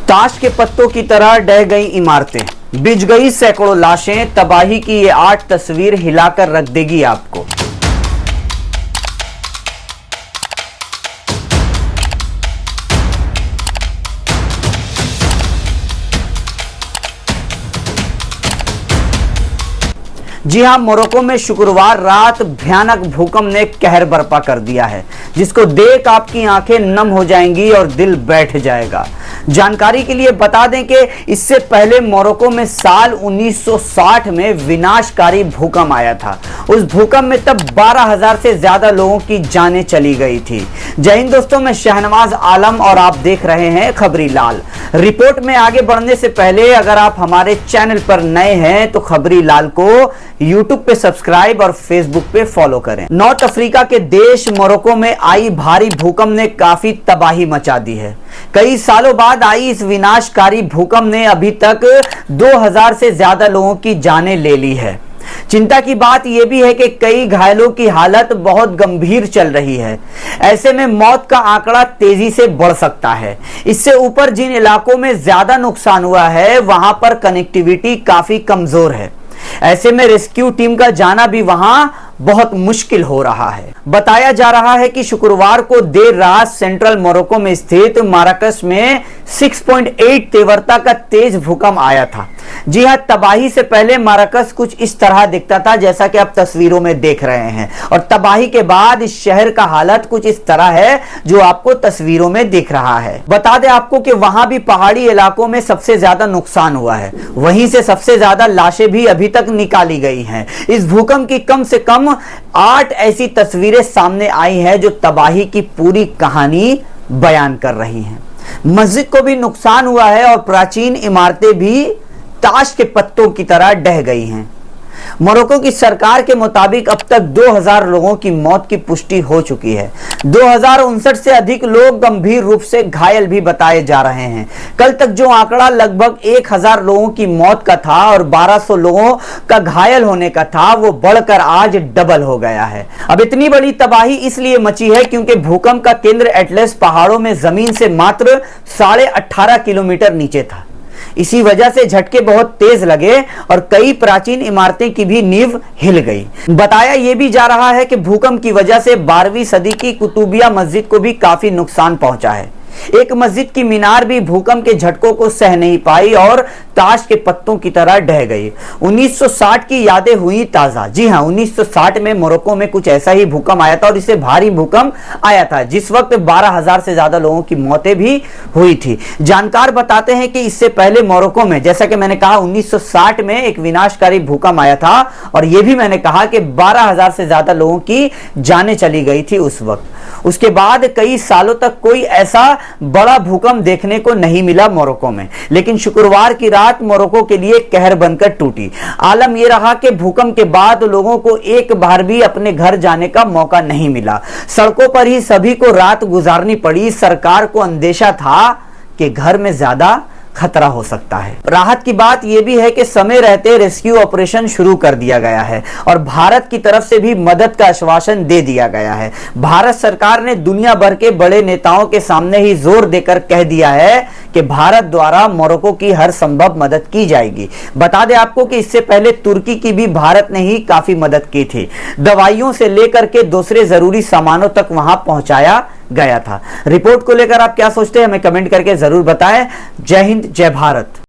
ताश के पत्तों की तरह ढह गई इमारतें, बिछ गई सैकड़ों लाशें, तबाही की ये 8 तस्वीर हिलाकर रख देगी आपको। जी हां, मोरक्को में शुक्रवार रात भयानक भूकंप ने कहर बरपा कर दिया है, जिसको देख आपकी आंखें नम हो जाएंगी और दिल बैठ जाएगा। जानकारी के लिए बता दें कि इससे पहले मोरक्को में साल 1960 में विनाशकारी भूकंप आया था। उस भूकंप में तब 12,000 से ज्यादा लोगों की जानें चली गई थी। जय हिंद दोस्तों, मैं शहनवाज आलम और आप देख रहे हैं खबरी लाल। रिपोर्ट में आगे बढ़ने से पहले अगर आप हमारे चैनल पर नए हैं तो खबरी लाल को यूट्यूब पे सब्सक्राइब और फेसबुक पे फॉलो करें। नॉर्थ अफ्रीका के देश मोरक्को में आई भारी भूकंप ने काफी तबाही मचा दी है। कई सालों बाद आई इस विनाशकारी भूकंप ने अभी तक 2000 से ज्यादा लोगों की जानें ले ली है। चिंता की बात यह भी है कि कई घायलों की हालत बहुत गंभीर चल रही है। ऐसे में मौत का आंकड़ा तेजी से बढ़ सकता है। इससे ऊपर जिन इलाकों में ज्यादा नुकसान हुआ है वहां पर कनेक्टिविटी काफी कमजोर है। ऐसे में रेस्क्यू टीम का जाना भी वहां बहुत मुश्किल हो रहा है। बताया जा रहा है कि शुक्रवार को देर रात सेंट्रल मोरक्को में स्थित माराकस में 6.8 तीव्रता का तेज भूकंप आया था। जी हां, तबाही से पहले माराकस कुछ इस तरह दिखता था जैसा कि आप तस्वीरों में देख रहे हैं, और तबाही के बाद इस शहर का हालत कुछ इस तरह है जो आपको तस्वीरों में दिख रहा है। बता दें आपको कि वहां भी पहाड़ी इलाकों में सबसे ज्यादा नुकसान हुआ है। वहीं से सबसे ज्यादा लाशें भी अभी तक निकाली गई हैं। इस भूकंप की कम से कम 8 ऐसी तस्वीरें सामने आई हैं जो तबाही की पूरी कहानी बयान कर रही हैं। मस्जिद को भी नुकसान हुआ है और प्राचीन इमारतें भी ताश के पत्तों की तरह ढह गई हैं। मोरक्को की सरकार के मुताबिक अब तक 2000 लोगों की मौत की पुष्टि हो चुकी है। 2059 से अधिक लोग गंभीर रूप से घायल भी बताए जा रहे हैं। कल तक जो आंकड़ा लगभग 1000 लोगों की मौत का था और 1200 लोगों का घायल होने का था, वो बढ़कर आज डबल हो गया है। अब इतनी बड़ी तबाही इसलिए मची है क्योंकि भूकंप का केंद्र एटलस पहाड़ों में जमीन से मात्र 18.5 किलोमीटर नीचे था। इसी वजह से झटके बहुत तेज लगे और कई प्राचीन इमारतें की भी नींव हिल गई। बताया यह भी जा रहा है कि भूकंप की वजह से 12वीं सदी की कुतुबिया मस्जिद को भी काफी नुकसान पहुंचा है। एक मस्जिद की मीनार भी भूकंप के झटकों को सह नहीं पाई और ताश के पत्तों की तरह ढह गई। 1960 की यादें हुई ताजा। जी हां, 1960 में मोरक्को में कुछ ऐसा ही भूकंप आया था और इससे भारी भूकंप आया था, जिस वक्त 12,000 से ज्यादा लोगों की मौतें भी हुई थी। जानकार बताते हैं कि इससे पहले मोरक्को में, जैसा कि मैंने कहा, 1960 में एक विनाशकारी भूकंप आया था और यह भी मैंने कहा कि 12,000 से ज्यादा लोगों की जानें चली गई थी उस वक्त। उसके बाद कई सालों तक कोई ऐसा बड़ा भूकंप देखने को नहीं मिला मोरक्को में, लेकिन शुक्रवार की रात मोरक्को के लिए कहर बनकर टूटी। आलम यह रहा कि भूकंप के बाद लोगों को एक बार भी अपने घर जाने का मौका नहीं मिला। सड़कों पर ही सभी को रात गुजारनी पड़ी। सरकार को अंदेशा था कि घर में ज्यादा खतरा हो सकता है। राहत की बात यह भी है कि समय रहते रेस्क्यू ऑपरेशन शुरू कर दिया गया है और भारत की तरफ से भी मदद का आश्वासन दे दिया गया है। भारत सरकार ने दुनिया भर के बड़े नेताओं के सामने ही जोर देकर कह दिया है कि भारत द्वारा मोरक्को की हर संभव मदद की जाएगी। बता दें आपको कि इससे पहले तुर्की की भी भारत ने ही काफी मदद की थी। दवाइयों से लेकर के दूसरे जरूरी सामानों तक वहां पहुंचाया गया था। रिपोर्ट को लेकर आप क्या सोचते हैं, हमें कमेंट करके जरूर बताएं। जय हिंद, जय भारत।